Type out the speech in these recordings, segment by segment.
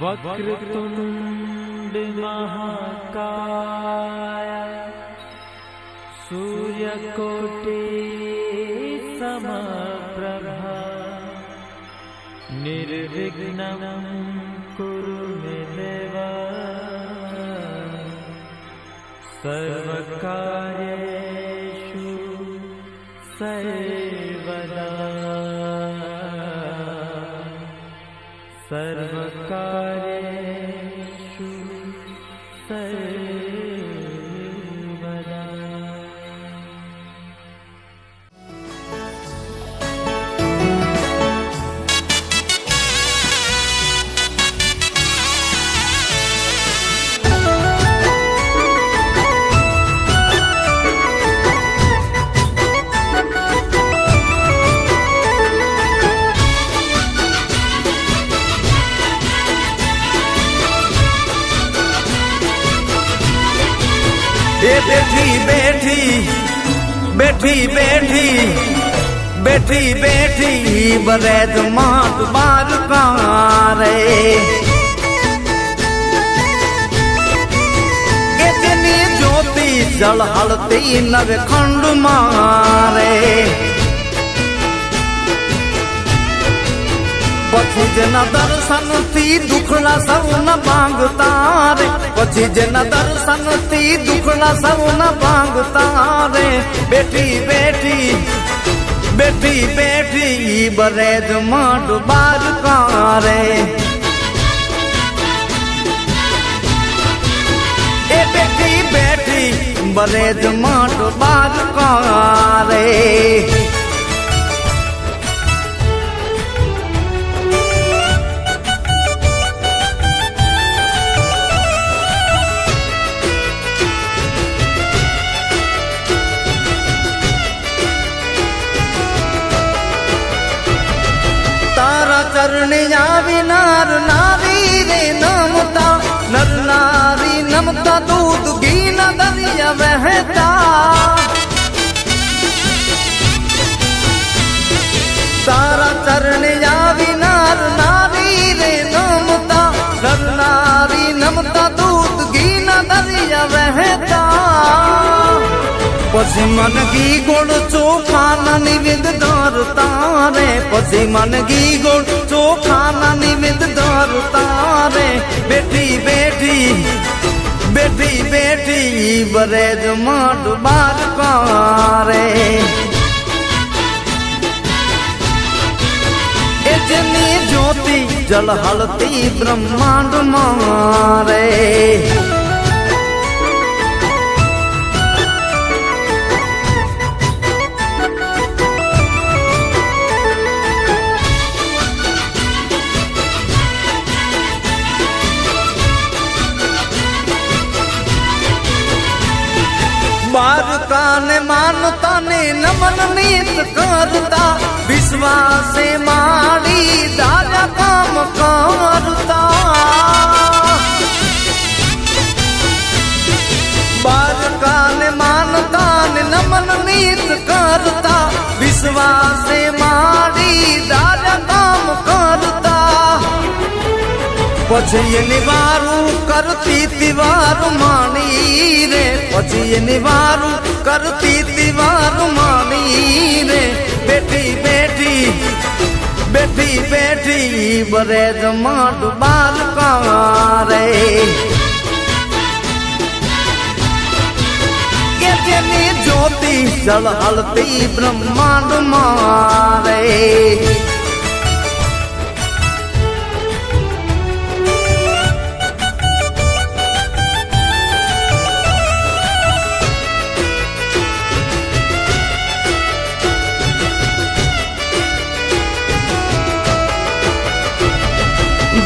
वक्रतुंड महाकाय सूर्यकोटि समप्रभा निर्विघ्नं कुरु मे देव सर्वकार्येषु सर्वदा सर्वकार्येषु सर्वदा। बैठी बैठी बैठी बैठी बैठी बैठी बरैद मात बार कारे इतनी ज्योति जल हलती नर खंड मारे પછી જેના દર્શનથી દુખના સૌ ન ભાંગતા રે પછી જેના દર્શનથી દુખના સૌ ન ભાંગતા રે બેઠી બેઠી બેઠી બેઠી બરેજ માડ બાર કારે એ બેઠી બેઠી બરેજ માડ બાર કારે चरणी आवी नार नारी रे नमता नर नारी नमता दूध घी न दरिया बहता तारा चरणी आवी नार नारी रे नमता नर नारी नमता दूध घी न दरिया बहता પછી મનગી ગોળ ચોખાના નિવેદ ધરતા રે પછી મનગી ગોળ ચોખાના નિવેદ ધરતા રે બેઠી બેઠી બેઠી બેઠી બરેજ માડ બાર કારે એ જેની જ્યોતિ જલ હલતી બ્રહ્માંડ મારે बारका ने मानता ने नमन नीत करता विश्वासे मारी दादा काम करता बारका ने मानता ने नमन नीत करता विश्वासे मारी दादा काम करता પછી એની વારું કરતી તિવારું માની રે પછી એની વારું કરતી તિવારું માની રે બેઠી બેઠી બેઠી બેઠી બરેજ માડ બાર કારે કે જેની જ્યોતિ જળ હલતી બ્રહ્માંડ મારે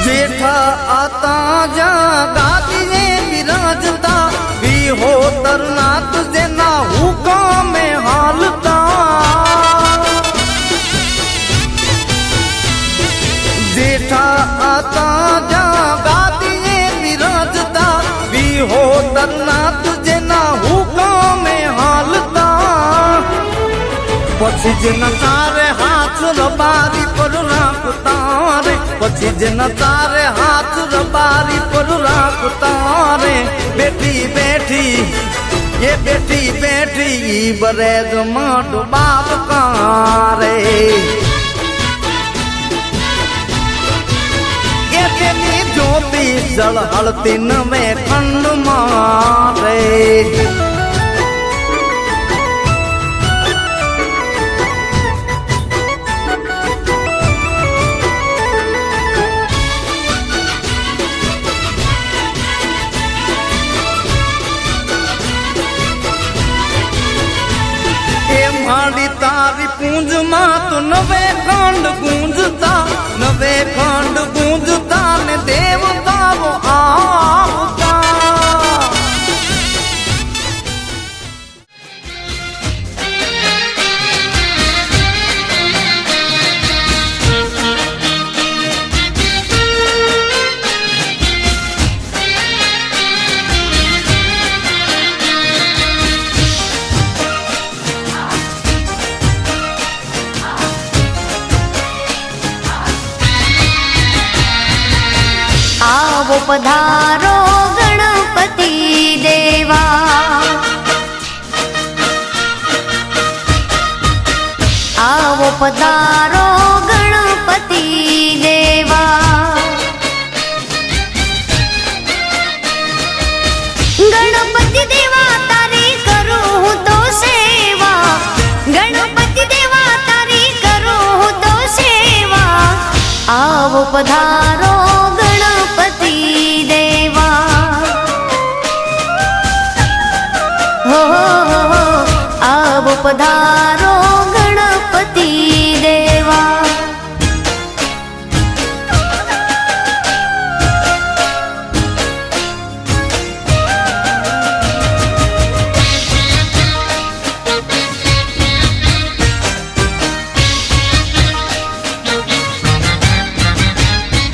जेठा आता जा गादिए विराजता भी हो तरनाथ जेना हुक्म में हालता जेठा आता जा गादिए विराजता भी हो तरनाथ जेना हुक्म में हालता પછી જેના તારે હાથ રબારી પર રાખતા રે પછી પછી જ ન તારે હાથ રબારી પર રાખતા રે બેઠી બેઠી એ બેઠી બેઠી બરેજ મઢ બાપ કારે એ તેની જ્યોતિ ઝળહળતી નવે ખંડ મારે માડી તારી પૂંજમાં તો નવે ખંડ ગુંજતા નવે ખંડ ગુંજતા ને દેવતાઓ આવતા आवो पधारो गणपति देवा आवो पधारो गणपति देवा गणपति देवा तारी करूं हूं तो सेवा गणपति देवा तारी करूं हूं तो सेवा आवो पधारो गणपति देवा हो आवो पधारो गणपति देवा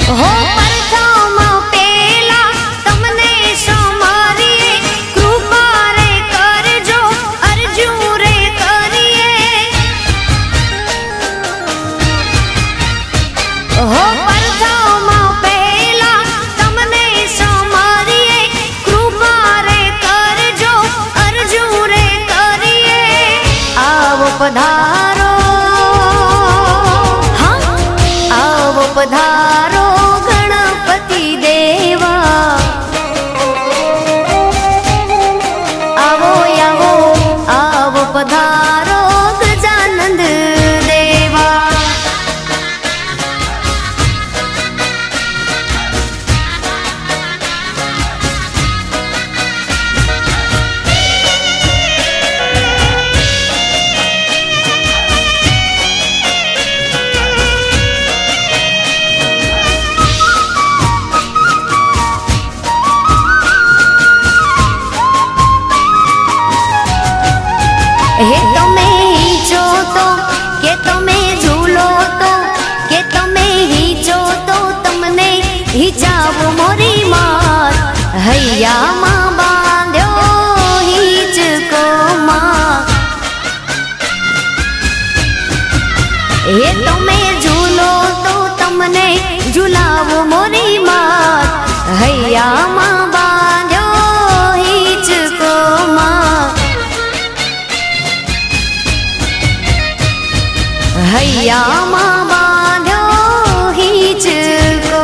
हो परथामा पेला तमने समारिए कृपा रे करजो अर्जू रे करिए हो परथामा पेला तमने समारिए कृपा रे करजो अर्जू रे करिए आवो पधारो हाँ आवो पधारो गणपति देवा आवो आवो आवो पधारो गजानंद देवा हे તમે હીચો તો કે તમે ઝૂલો તો કે તમે હીચો તો તમને હિચાવો મોરી માત હૈયામાં બાંધ્યો હિચકો માં હે તમે ઝૂલો તો તમને ઝુલાવો મોરી માત હૈયામાં બાંધ્યો હિચકો માં હૈયામાં બાંધ્યો હિચકો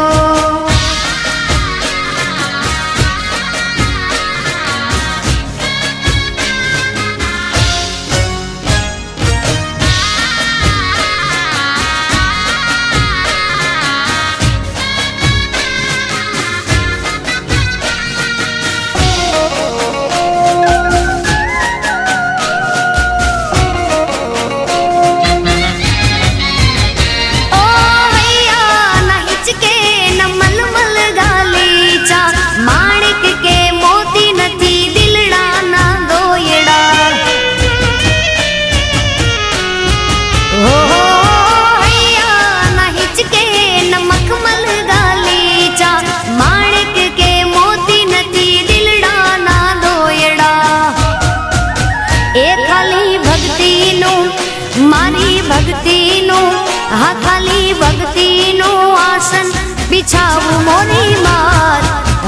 મોરી માત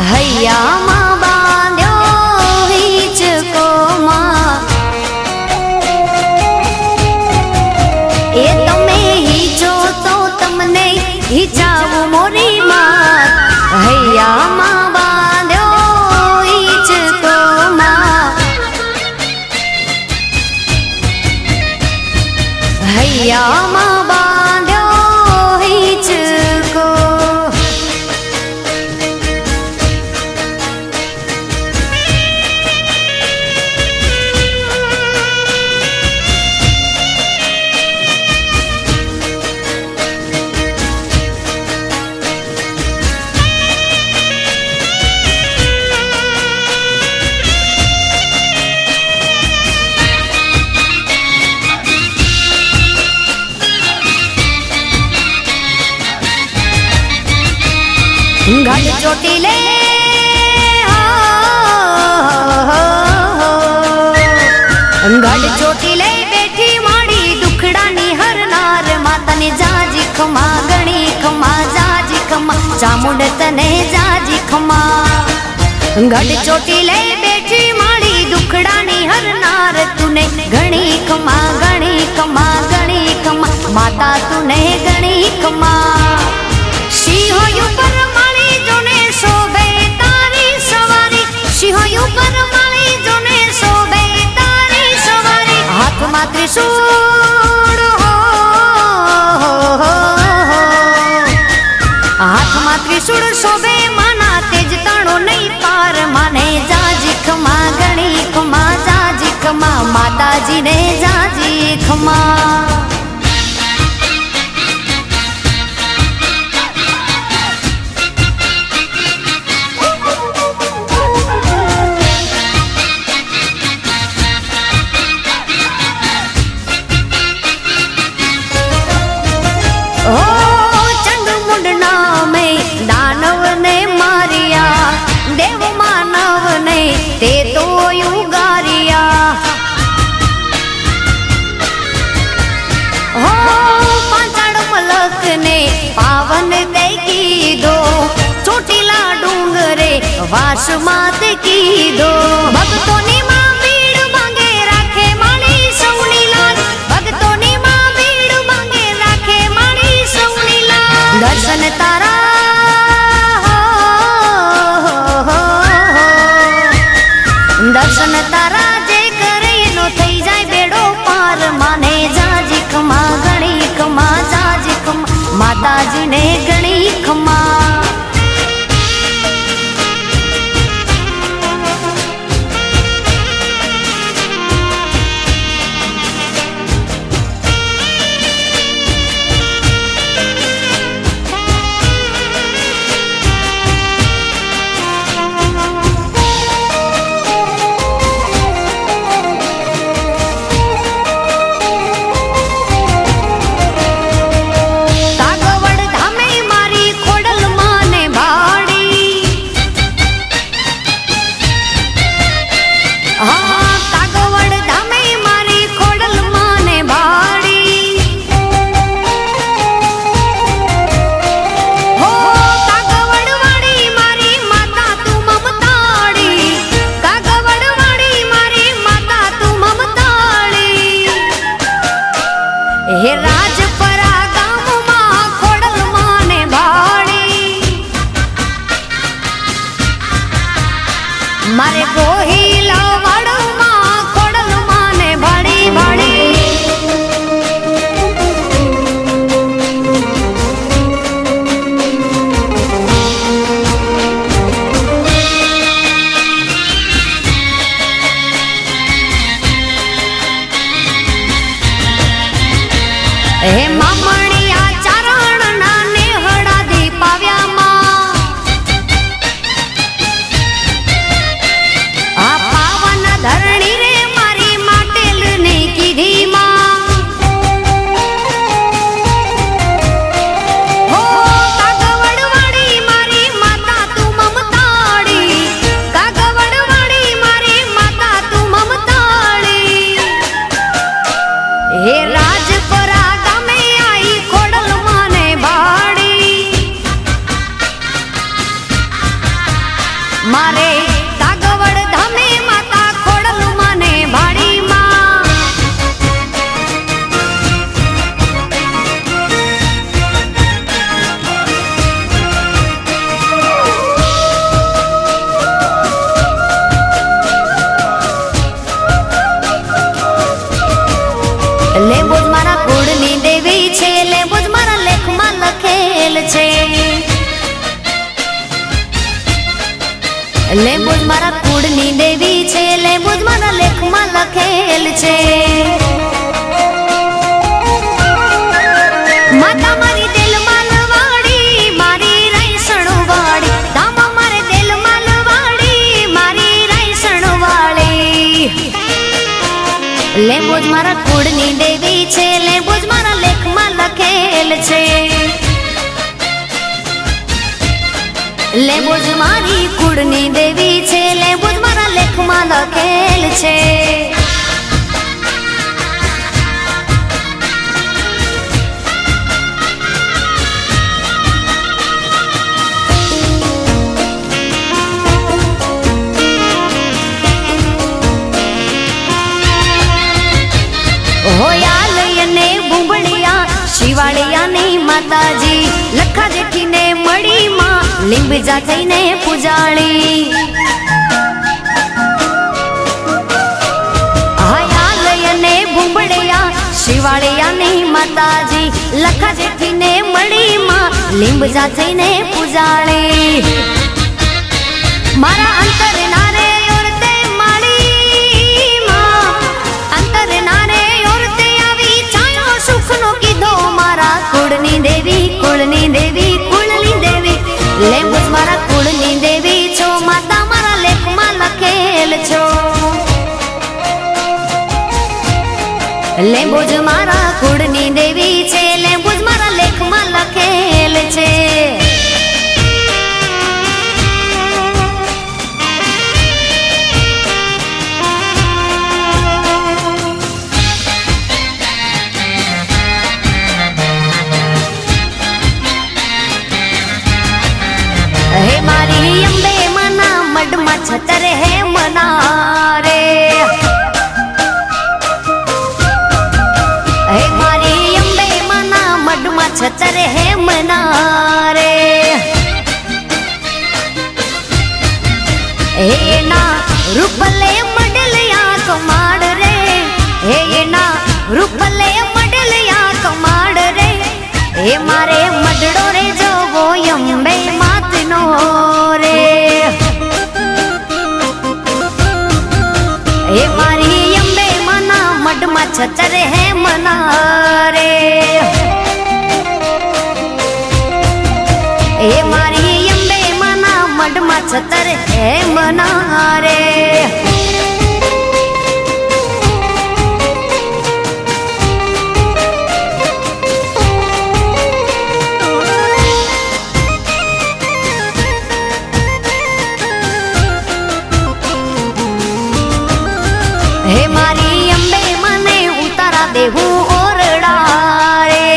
હૈયામાં બાંધ્યો હિંચકો માં એ તમે હિંચો તો તમને હિંચાવું મોરી માત હૈયામાં બાંધ્યો હિંચકો માં હૈયામાં બાંધ્યો હિંચકો ઘટ ચોટીલે ઘટ ચોટીલે બેઠી માડી દુખડાની હરનાર માતાને જાજી ખમા ગણી ખમા જાજી ખમા ચામુંડ તને જાજી ખમા ઘટ ચોટીલે બેઠી માડી દુખડાની હરનાર તુને ઘણી ખમા ગણી ખમા ગણી ખમા માતા તુને ગણી ખમા સિંહો ઉપર માળી જોને શોભે તારી સવારી સિંહો ઉપર માળી જોને શોભે તારી સવારી હાથમાં ત્રિશૂળ હાથમાં ત્રિશૂળ શોભે માના તેજ તાણો નહીં પાર માને જાજી ખમા ગણી ખમા જાજી ખમા માતાજીને જાજી ખમા તે તો યુગારિયા હો પાંચાળ મલક ને પાવન તે કીધો ચોટીલા ડુંગરે વાસમાં તે કીધો ભક્તોની માં ભીડ માંગે રાખે માળી સૌની લાજ ભક્તોની માં ભીડ માંગે રાખે માળી સૌની લાજ દર્શન તારા દર્શન તારા જે કરે એનો થઈ જાય બેડો પાર માને જાજી ખમા ગણી ખમા જાજી ખમા માતાજીને ગણી ખમા હે રાજપરા ગામમાં ખોડલ માને ભાડી મારે ગોહિલા વાડમાં ખોડલ માને ભાડી ભાડી હે મામણિયા ચારણ ના નેહડા દીપાવ્યામાં આ પાવ મારે કાગવડ ધામે માતા ખોડલું મને ભાડીમાં લેબોજ મારા કુળની દેવી છે, લેબોજ મારા લેખમાં લખેલ છે, લેબોજ મારા કુળની દેવી છે, લેબોજ મારા લેખમાં લખેલ છે. માતા મારી દિલમાં લવાડી, મારી રાયસણ વાળી, ધામા મારે દિલમાં લવાડી, મારી રાયસણ વાળી. લેબોજ મારા કુળની દેવી છે, લેબોજ મારા લેખમાં લખેલ છે, લેબોજ મારી કુળની દેવી છે, લેબોજ મારા લેખમાં લખેલ છે. હોયાલયને બુંબળિયા શિવાળિયાની માતાજી લખા જેઠીને મળી માં લીંબજા થઈને પૂજાળી. હયાલયને બુંબળિયા શિવાળિયાની માતાજી લખા જેઠીને મળી માં લીંબજા થઈને પૂજાળી. મારા અંતર નારે ઓરતે માળી માં, અંતર નારે ઓરતે આવી છાયો સુખનો કીધો. મારા કુળની દેવી, કુળની દેવી, કુળની દેવી, લેબોજ મારા કુળની દેવી છો, માતા મારા લેખમાં લખેલ છો. લેબોજ મારા કુળની દેવી છે, લેબોજ મારા લેખમાં લખેલ છે. હે મારી અંબે મના મઢમાં છતર હે મના રે, હે મારી અંબે મના મઢમાં છતર હે મના રે. હે ના રૂપલે મડલિયા કમાડ રે, હે ના રૂપલે મડલિયા કમાડ રે. હે મારે મડડો રે જોવો અંબે માતનો રે. હે મારી અંબે મના મઢમાં છતર હે મના રે. હે મારી અંબે મના મઢમાં છતર હે મના રે. હે મારી અંબે મને ઉતારા દેવું ઓરડા રે.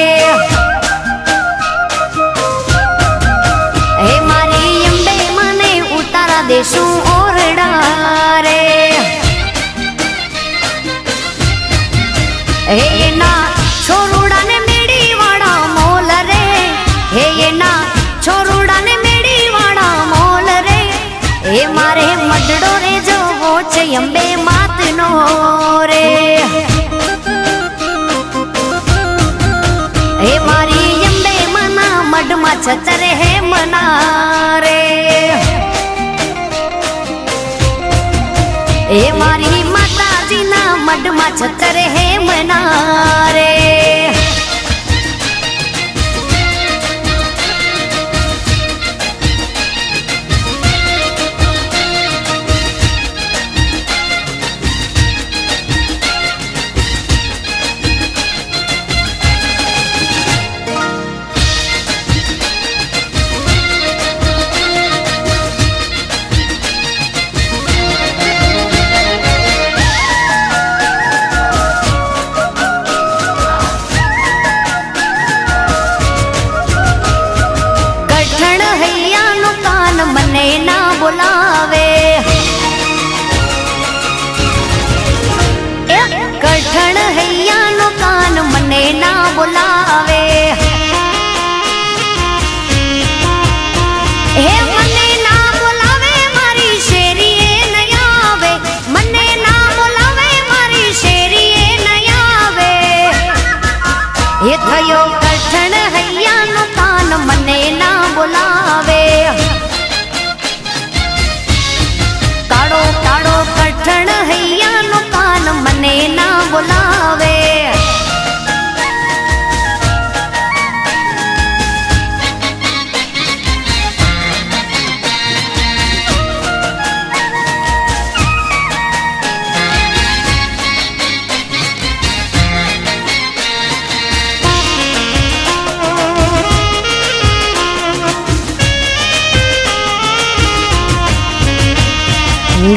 હે મારી અંબે મને ઉતારા દેશું ઓરડા રે. હે એના છોરુડાને મેડી વાળા મોલ રે, હે એના છોરુડાને મેડી વાળા મોલ રે. હે મારે મડડો રે જોવો છે અંબે માતનો રે. હે મારી અંબે મના મઢમાં છતર હે મના રે. હે મારી માતાજીના મઢમાં છતર હે મના રે. કાન મને ના બોલાવે, એ કઠણ હૈયાનો કાન મને ના બોલાવે, હે મને ના બોલાવે મારી શેરીએ નય આવે, મને ના બોલાવે મારી શેરીએ નય આવે, એ થયો કઠણ હૈયાનો કાન મને ના બોલાવે, કાળો કાળો કઠણ હૈયાનો કાન મને ના બોલાવે,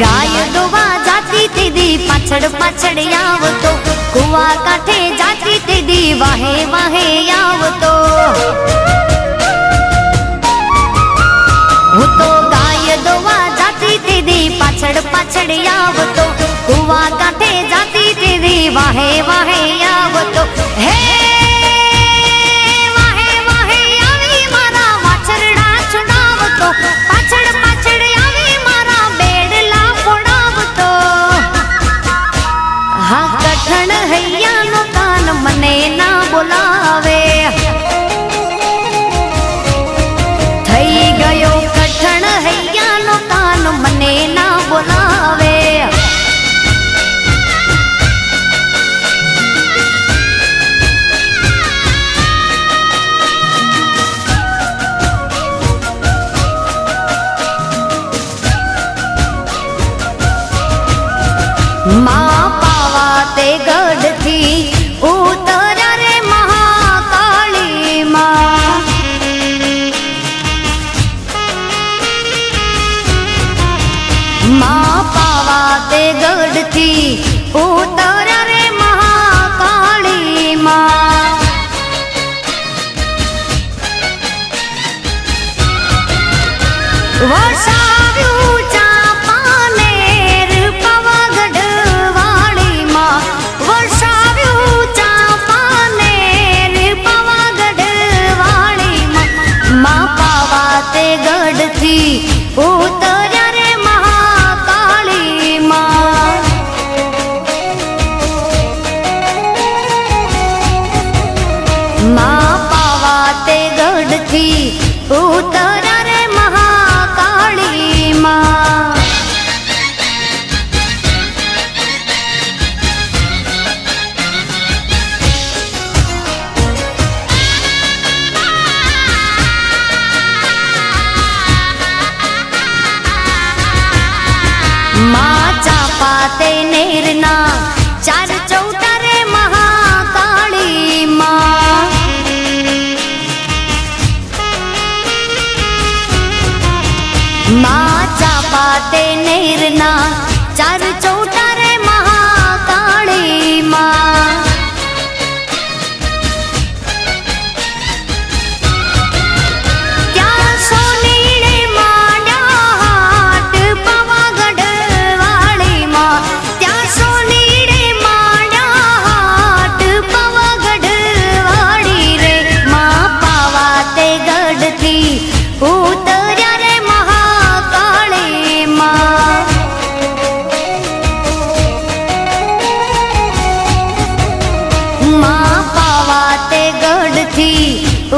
ગાય દોવા જાતી તેદી પાછળ પાછળ આવતો, કુવા કાંઠે જાતી તેદી વાહે વાહે આવતો, હું તો ગાય દોવા જાતી તેદી પાછળ પાછળ આવતો, કુવા કાંઠે જાતી તેદી વાહે વાહે આવતો, હે વાહે વાહે આવી મારા વાછરડા છુડાવતો, પાછળ પાછળ આવી મારા બેડલા ફોડાવતો, હા કઠણ હૈયાનો કાન મને ના બોલાવે, થઈ ગયો કઠણ હૈયાનો કાન મને ના બોલાવે, માં પાવા તે ગઢથી ઉતર્યા રે મહાકાળી માં, માં પાવા તે ગઢથી ઉતર્યા રે મહાકાળી માં, વસાવ્યું ચાંપાનેર પાવાગઢ વાળી માં, વસાવ્યું ચાંપાનેર પાવાગઢ વાળી માં, માં પાવા તે ગઢથી ઉતર્યા રે મહાકાળી માં, માં પાવા તે ગઢથી ઉતર્યા રે મહાકાળી માં, માં ચાપા તે નેરના ચાર ચૌટા રે મહાકાળી માં, માં ચાપા તે નેરના ચાર ચૌટા રે મહાકાળી માં, ત્યાં સોનીડે માંડ્યા હાટ પાવાગઢ વાળી માં, ત્યાં સોનીડે માંડ્યા હાટ પાવાગઢ વાળી રે, માં પાવા તે ગઢથી ઉતર્યા રે મહાકાળી માં, માં પાવા તે ગઢથી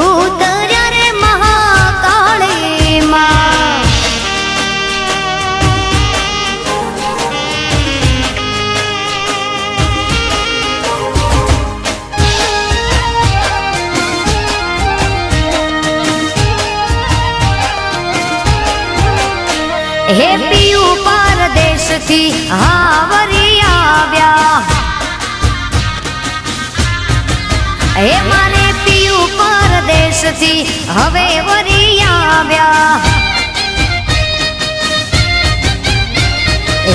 ઉતર્યા રે મહાકાળી માં, હે પિયું પરદેશથી હાવરી આવ્યા, હે મારે પિયું પરદેશથી હવે વરી આવ્યા,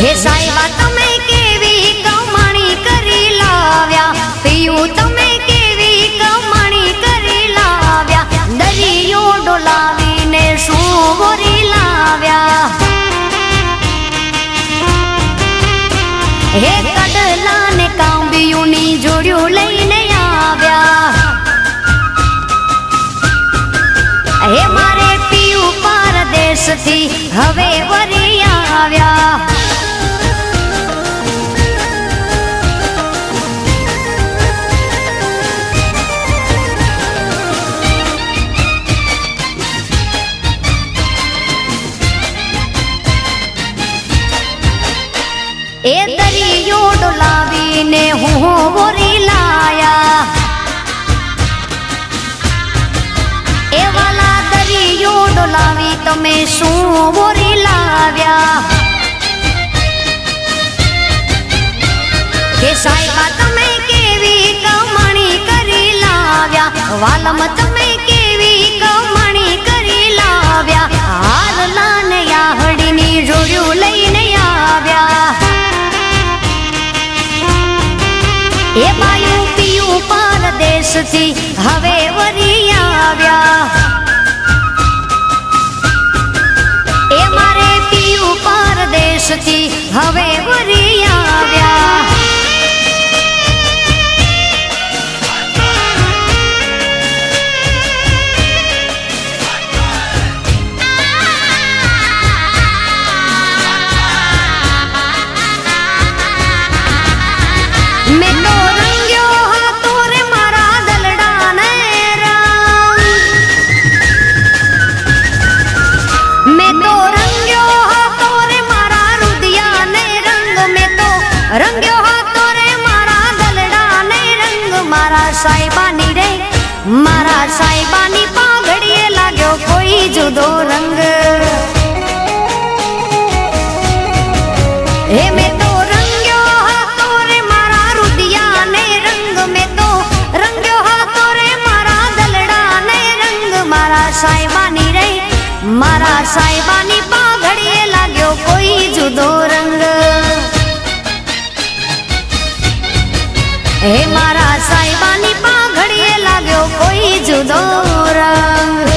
હે સાહેબા તમે કેવી કમાણી કરી લાવ્યા, પિયું તમે કેવી કમાણી કરી લાવ્યા, દરિયો ડોલાવીને શું વરી લાવ્યા, હે કડલા ને કાંબિયુની જોડ્યું લઈને આવ્યા હે મારે પિયું પરદેશથી હવે વરી આવ્યા એ દરિયો ડોલાવીને હું વરી લાયા એ વાલા દરિયો ડોલાવી તમે શું વરી લાવ્યા કે સાહેબા તમે કેવી કમાણી કરી લાવ્યા વાલમ તમે કેવી કમાણી કરી લાવ્યા હાલલા ને યાહડીની જોડ્યું લઈને આવ્યા એ બાયું પિયું પરદેશથી હવે વરી આવ્યા એ મારે પિયું પરદેશથી હવે વરી આવ્યા મેં તો રંગ્યો હતો રે મારા દલડાને રંગ મેં તો રંગ્યો હતો રે મારા રુદિયાને રંગ મેં તો રંગ્યો હતો રે મારા દલડાને રંગ મારા સાહેબાની પાઘડીએ લાગ્યો કોઈ જુદો રંગ હે મેં તો મારા સાહેબાની પાઘડીએ લાગ્યો કોઈ જુદો રંગ હે મારા સાહેબાની પાઘડીએ લાગ્યો કોઈ જુદો રંગ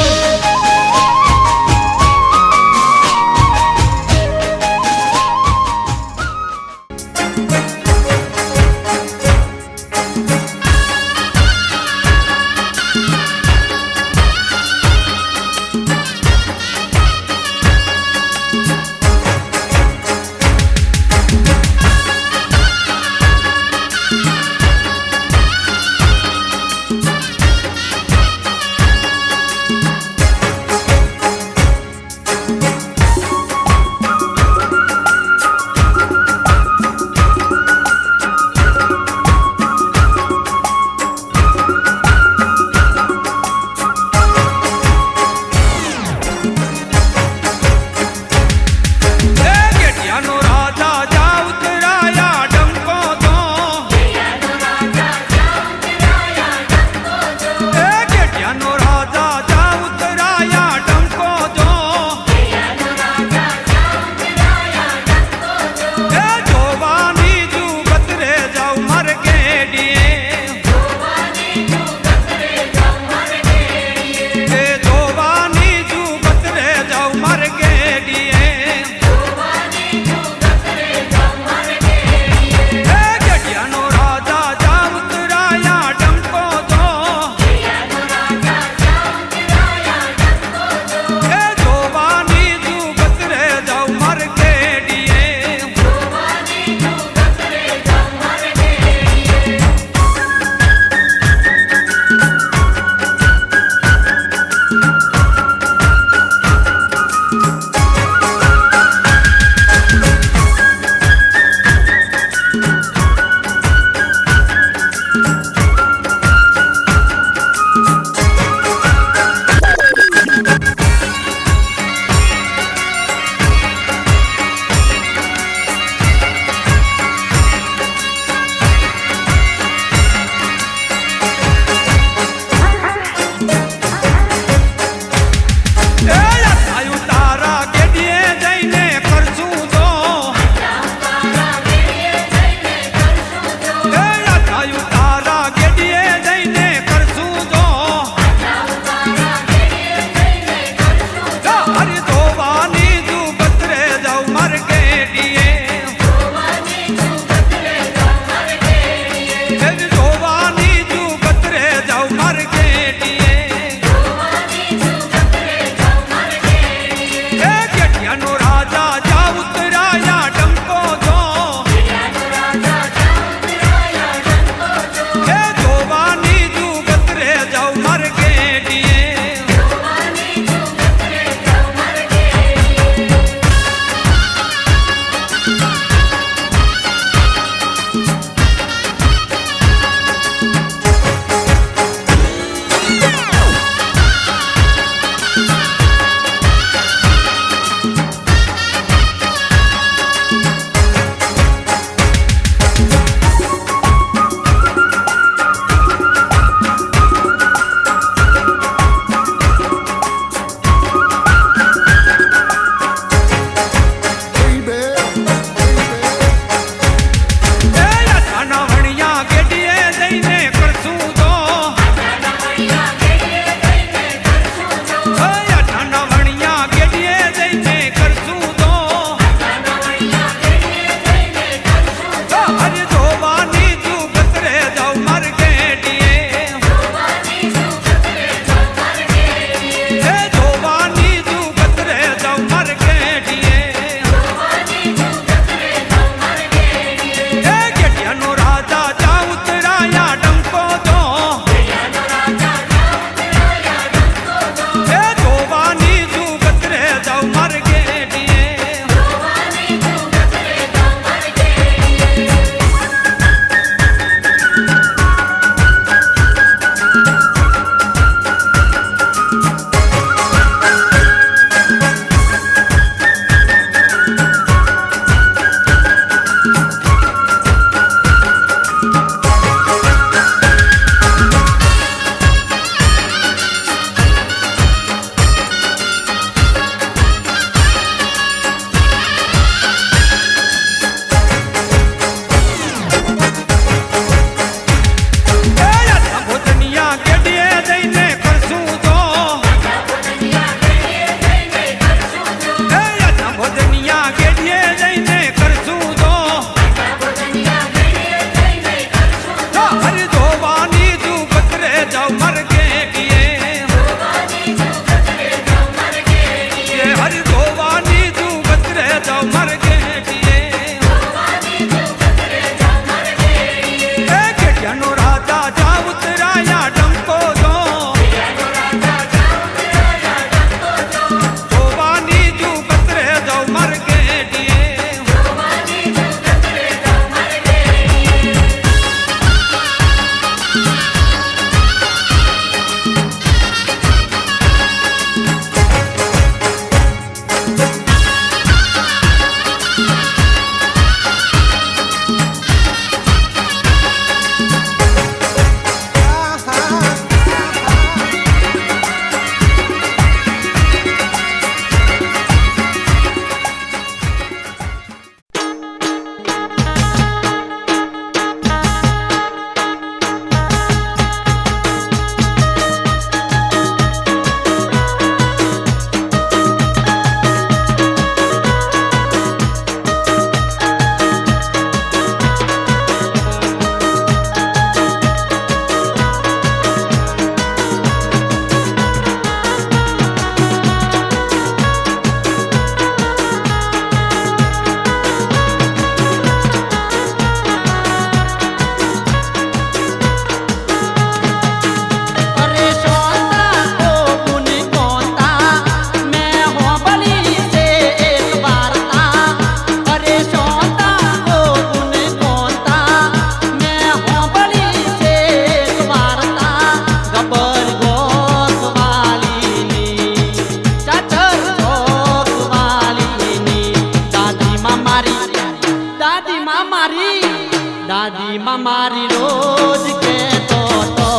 દાદી માં મારી રોજ કહેતો તો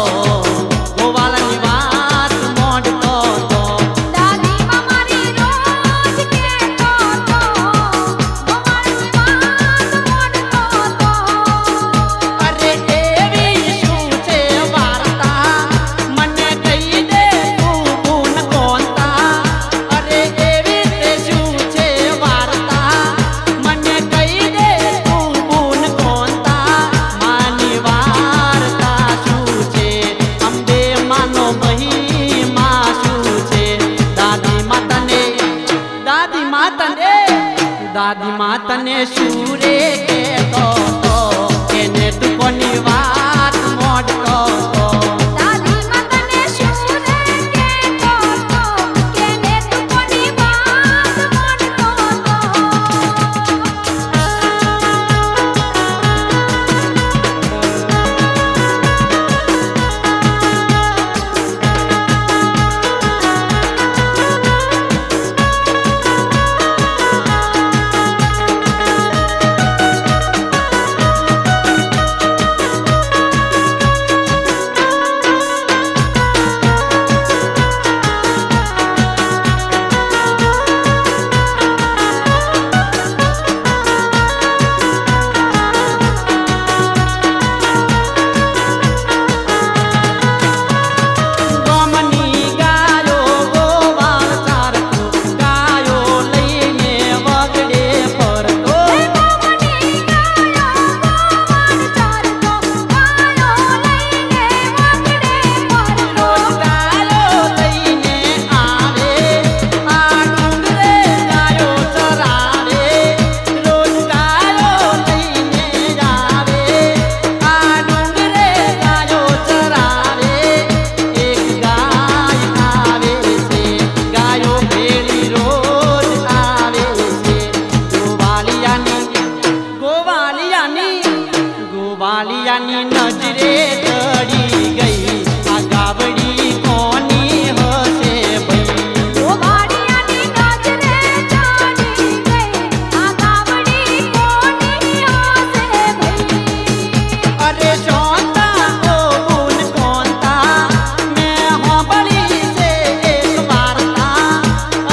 ગોવાળની વાત મોડતો તો દાદી માં મારી રોજ કહેતો તો ગોવાળની વાત મોડતો તો અરે એવી શું છે વાર્તા મને કહી દે તું પૂન કોનતા અરે એવી તે શું છે વાર્તા મને કહી દે તું પૂન કોનતા માની વાર્તા શું છે અંબે માનો મહિમા શું છે દાદી માતને શું રે કહેતો તો એને તું કોની વાત મોડતો તો દાદી માં તને શું રે કહેતો તો કેને તું કોની વાત મોડતો તો ગમની ગાયો ગોવાળ ચારતો ગાયો લઈને વગડે ફરતો ગમની ગાયો ગોવાળ ચારતો ગાયો લઈને વગડે ફરતો ગાયો લઈને આવે આ ડુંગરે ગાયો ચરાવે રોજ ગાયો લઈને આવે આ ડુંગરે ગાયો ચરાવે એક ગાય આવે છે ગાયો ભેળી રોજ આવે છે ગોવાળિયાની નજરે ચડી ગઈ આ ગાવડી કોની હશે ભઈ ગોવાળિયાની નજરે ચડી ગઈ આ ગાવડી કોની હશે ભઈ અરે શોતા ઓ બુન કોનતા મેં હોંભળી છે એક વાર્તા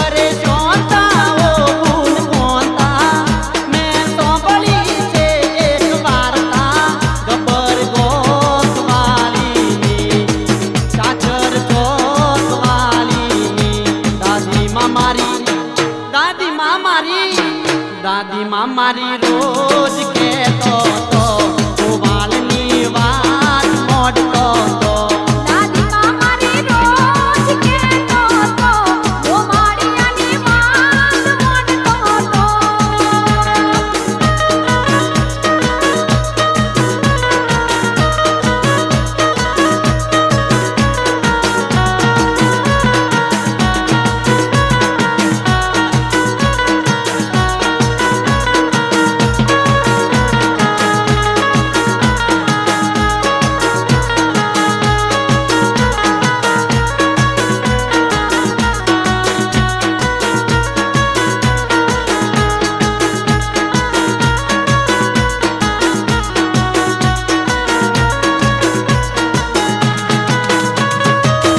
અરે શોતા ઓ બુન કોનતા મેં હોંભળી છે એક વાર્તા ગબ્બર ગોતવાલીની ચાચર ચોકવાલીની દાદી માં મારી રોજ કહેતો તો ગોવાળની વાત મોડતો તો દાદી માં મારી રોજ કહેતો તો ગોવાળિયાની વાત મોડતો તો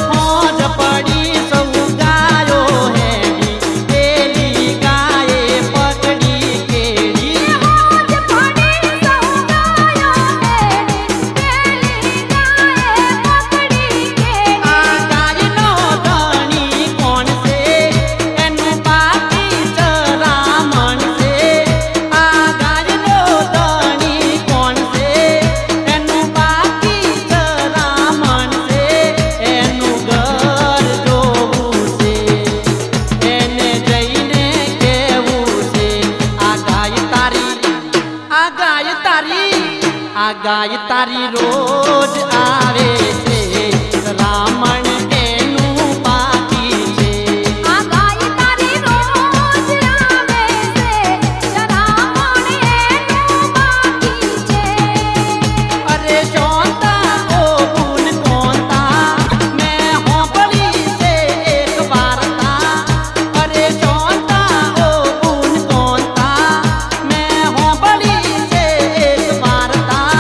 હોજ પડી સૌ ગાયો હેડી પેલી ગાયે પકડી કેડી હોજ પડી સૌ ગાયો હેડી પેલી ગાયે પકડી કેડી આ ગાયનો ધણી કોણ છે એનું બાકી ચરામણ છે આ ગાયનો ધણી કોણ છે એનું બાકી ચરામણ છે એનું ઘર જોવું છે એને જઈને કેવું છે આ ગાય તારી રોજ આવે છે રામણ એનું બાકી છે આ ગાય તારી રોજ આવે છે રામણ એનું બાકી છે અરે શોતા ઓ બુન કોનતા મેં હોંભળી છે એક વાર્તા અરે શોતા ઓ બુન કોનતા મેં હોંભળી છે એક વાર્તા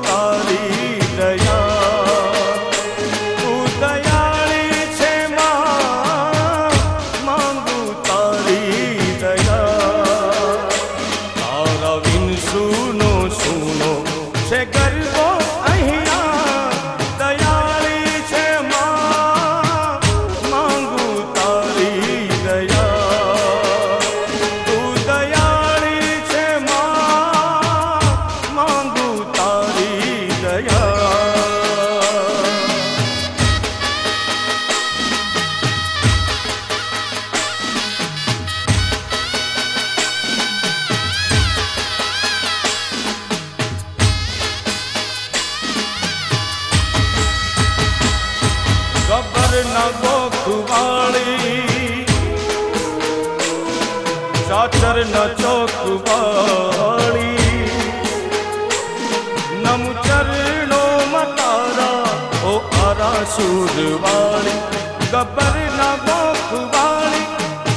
તારી દયા તું દયાળી છે માં માંગુ તારી દયા તારા વિન સુનો સુનો છે ગરબો અહીંયા દયાળી છે માં માંગુ તારી દયા તું દયાળી છે માં માંગુ તારી દયા ગબર ન ગોખવાળી ચાચર ન ચોકવાળી નમ ચરણો મતારા ઓ આરા સુરવાળી ગબર ન ગોખવાળી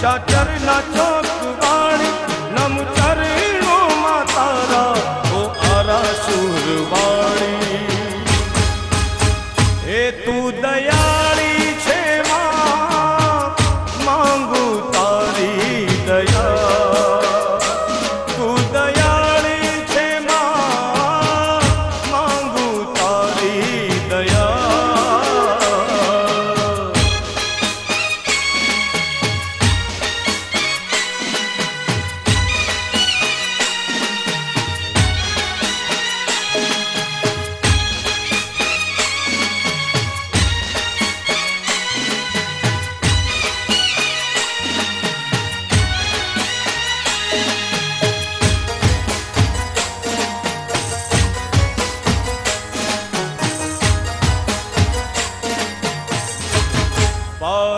ચાચર ન ચોકવાળી નમ ચરણો મતારા ઓ આરા સુરવાળી એ તું દયાળી છે માં માંગુ તારી દયા તું દયાળી છે માં માંગુ તારી દયા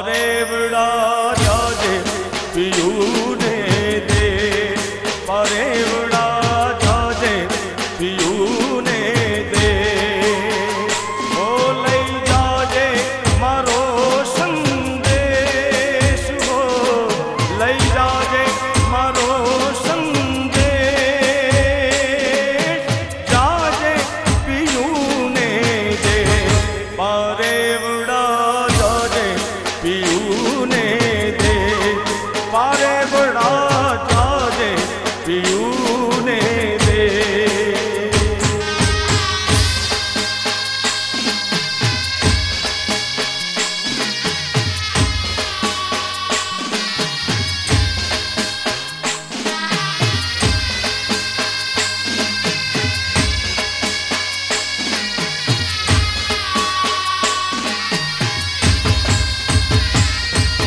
પારેવડા જાજે પિયુને દે પારેવડા જાજે પિયુને દે ઓ લઈ જાજે મારો સંદેશ હો લઈ જાજે મારો સંદેશ જાજે પિયુને દે પારેવડા જાજે પિયુને દે પારેવડા જાજે પિયુને દે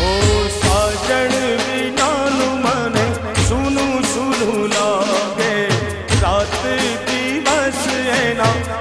ઓ સાજણ વિનાનું મને સૂનું સૂનું લાગે રાત દિવસ એના